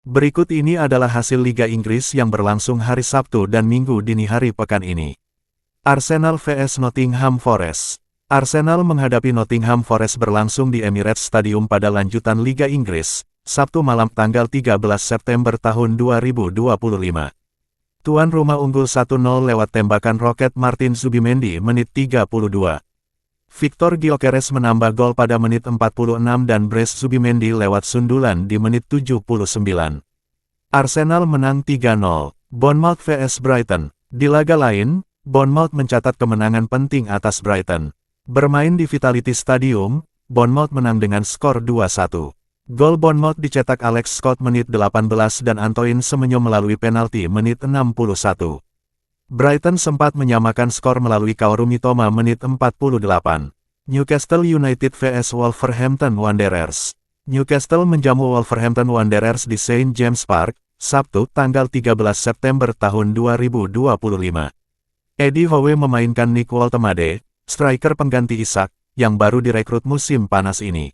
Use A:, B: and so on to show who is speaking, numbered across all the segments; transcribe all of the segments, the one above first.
A: Berikut ini adalah hasil Liga Inggris yang berlangsung hari Sabtu dan Minggu dini hari pekan ini. Arsenal vs Nottingham Forest. Arsenal menghadapi Nottingham Forest berlangsung di Emirates Stadium pada lanjutan Liga Inggris, Sabtu malam tanggal 13 September tahun 2025. Tuan rumah unggul 1-0 lewat tembakan roket Martin Zubimendi menit 32. Victor Gyökeres menambah gol pada menit 46 dan brace Zubimendi lewat sundulan di menit 79. Arsenal menang 3-0. Bournemouth vs Brighton. Di laga lain, Bournemouth mencatat kemenangan penting atas Brighton. Bermain di Vitality Stadium, Bournemouth menang dengan skor 2-1. Gol Bournemouth dicetak Alex Scott menit 18 dan Antoine Semenyo melalui penalti menit 61. Brighton sempat menyamakan skor melalui Kaoru Mitoma menit 48. Newcastle United vs Wolverhampton Wanderers. Newcastle menjamu Wolverhampton Wanderers di St James Park, Sabtu tanggal 13 September tahun 2025. Eddie Howe memainkan Nick Woltemade, striker pengganti Isak, yang baru direkrut musim panas ini.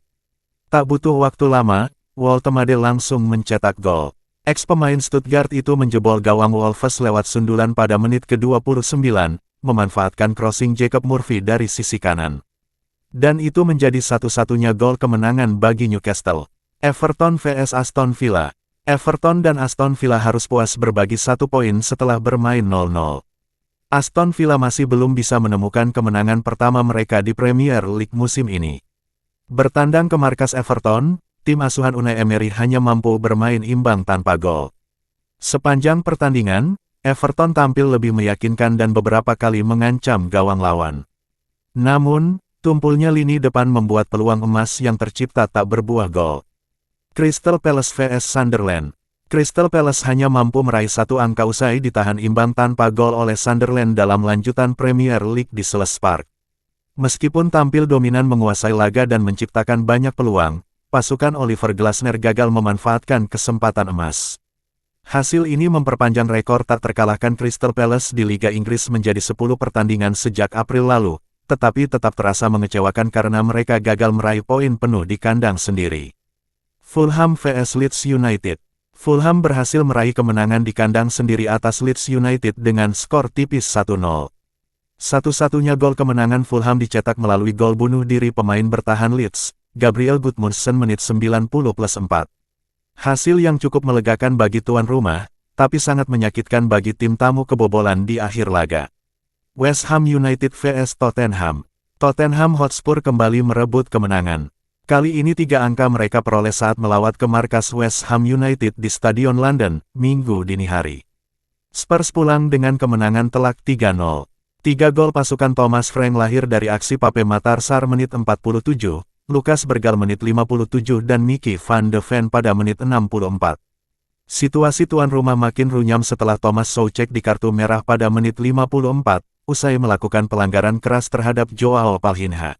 A: Tak butuh waktu lama, Woltemade langsung mencetak gol. Ex-pemain Stuttgart itu menjebol gawang Wolves lewat sundulan pada menit ke-29, memanfaatkan crossing Jacob Murphy dari sisi kanan. Dan itu menjadi satu-satunya gol kemenangan bagi Newcastle. Everton vs Aston Villa. Everton dan Aston Villa harus puas berbagi 1 poin setelah bermain 0-0. Aston Villa masih belum bisa menemukan kemenangan pertama mereka di Premier League musim ini. Bertandang ke markas Everton, tim asuhan Unai Emery hanya mampu bermain imbang tanpa gol. Sepanjang pertandingan, Everton tampil lebih meyakinkan dan beberapa kali mengancam gawang lawan. Namun, tumpulnya lini depan membuat peluang emas yang tercipta tak berbuah gol. Crystal Palace vs Sunderland. Crystal Palace hanya mampu meraih 1 angka usai ditahan imbang tanpa gol oleh Sunderland dalam lanjutan Premier League di Selhurst Park. Meskipun tampil dominan menguasai laga dan menciptakan banyak peluang, pasukan Oliver Glasner gagal memanfaatkan kesempatan emas. Hasil ini memperpanjang rekor tak terkalahkan Crystal Palace di Liga Inggris menjadi 10 pertandingan sejak April lalu, tetapi tetap terasa mengecewakan karena mereka gagal meraih poin penuh di kandang sendiri. Fulham vs Leeds United. Fulham berhasil meraih kemenangan di kandang sendiri atas Leeds United dengan skor tipis 1-0. Satu-satunya gol kemenangan Fulham dicetak melalui gol bunuh diri pemain bertahan Leeds, Gabriel Gudmundsson menit 90+4. Hasil yang cukup melegakan bagi tuan rumah, tapi sangat menyakitkan bagi tim tamu kebobolan di akhir laga. West Ham United vs Tottenham. Tottenham Hotspur kembali merebut kemenangan. Kali ini 3 angka mereka peroleh saat melawat ke markas West Ham United di Stadion London, Minggu dini hari. Spurs pulang dengan kemenangan telak 3-0. 3 gol pasukan Thomas Frank lahir dari aksi Pape Matar Sarr menit 47, Lucas Bergal menit 57 dan Mickey van de Ven pada menit 64. Situasi tuan rumah makin runyam setelah Thomas Soucek di kartu merah pada menit 54, usai melakukan pelanggaran keras terhadap Joao Palhinha.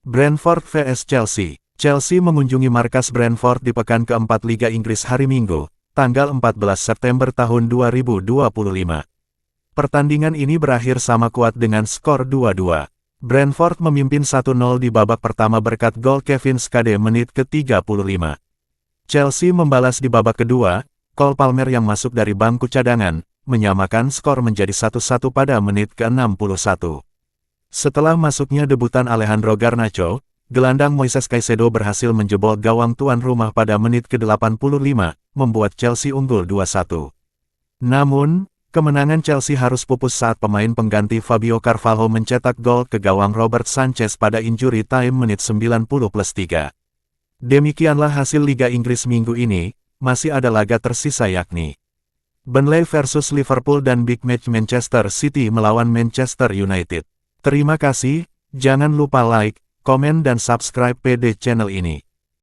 A: Brentford vs Chelsea. Chelsea mengunjungi markas Brentford di pekan keempat Liga Inggris hari Minggu, tanggal 14 September tahun 2025. Pertandingan ini berakhir sama kuat dengan skor 2-2. Brentford memimpin 1-0 di babak pertama berkat gol Kevin Skade menit ke-35. Chelsea membalas di babak kedua, Cole Palmer yang masuk dari bangku cadangan, menyamakan skor menjadi 1-1 pada menit ke-61. Setelah masuknya debutan Alejandro Garnacho, gelandang Moises Caicedo berhasil menjebol gawang tuan rumah pada menit ke-85, membuat Chelsea unggul 2-1. Namun, kemenangan Chelsea harus pupus saat pemain pengganti Fabio Carvalho mencetak gol ke gawang Robert Sanchez pada injury time menit 90+3. Demikianlah hasil Liga Inggris minggu ini, masih ada laga tersisa yakni Burnley versus Liverpool dan Big Match Manchester City melawan Manchester United. Terima kasih, jangan lupa like, komen dan subscribe PD channel ini.